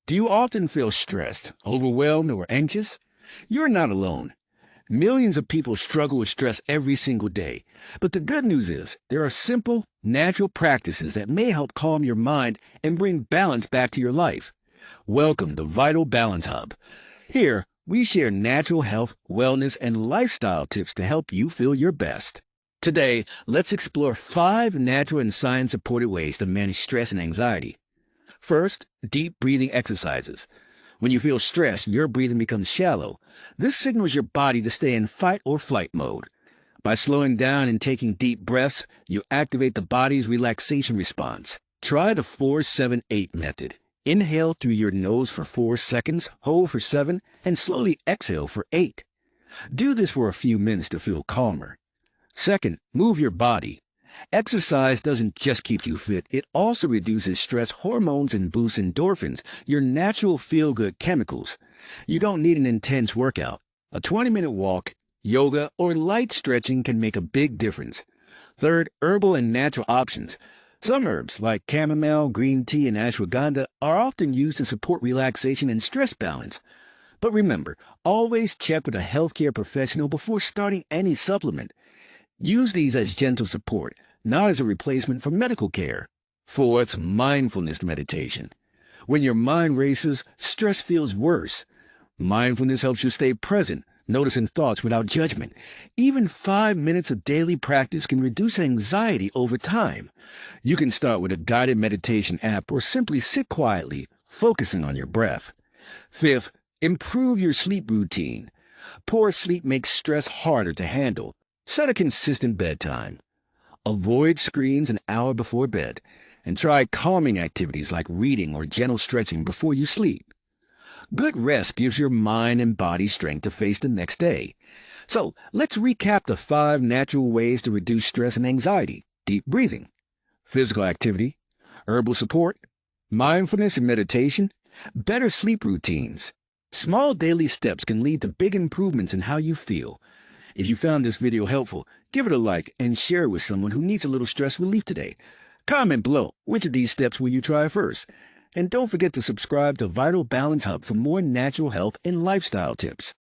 Do you often feel stressed, overwhelmed, or anxious? You're not alone. Millions of people struggle with stress every single day. But the good news is there are simple, natural practices that may help calm your mind and bring balance back to your life. Welcome to Vital Balance Hub. Here, we share natural health, wellness, and lifestyle tips to help you feel your best. Today, let's explore 5 natural and science-supported ways to manage stress and anxiety. First, deep breathing exercises. When you feel stressed, your breathing becomes shallow. This signals your body to stay in fight or flight mode. By slowing down and taking deep breaths, you activate the body's relaxation response. Try the 4-7-8 method. Inhale through your nose for 4 seconds, hold for 7, and slowly exhale for 8. Do this for a few minutes to feel calmer. Second, move your body. Exercise doesn't just keep you fit, it also reduces stress hormones and boosts endorphins, your natural feel-good chemicals. You don't need an intense workout. A 20-minute walk, yoga, or light stretching can make a big difference. Third, herbal and natural options. Some herbs, like chamomile, green tea, and ashwagandha, are often used to support relaxation and stress balance. But remember, always check with a healthcare professional before starting any supplement. Use these as gentle support, not as a replacement for medical care. Fourth, mindfulness meditation. When your mind races, stress feels worse. Mindfulness helps you stay present, noticing thoughts without judgment. Even 5 minutes of daily practice can reduce anxiety over time. You can start with a guided meditation app or simply sit quietly, focusing on your breath. Fifth, improve your sleep routine. Poor sleep makes stress harder to handle. Set a consistent bedtime. Avoid screens an hour before bed, and try calming activities like reading or gentle stretching before you sleep. Good rest gives your mind and body strength to face the next day. So, let's recap the 5 natural ways to reduce stress and anxiety. Deep breathing, physical activity, herbal support, mindfulness and meditation, better sleep routines. Small daily steps can lead to big improvements in how you feel. If you found this video helpful, give it a like and share it with someone who needs a little stress relief today. Comment below which of these steps will you try first. And don't forget to subscribe to Vital Balance Hub for more natural health and lifestyle tips.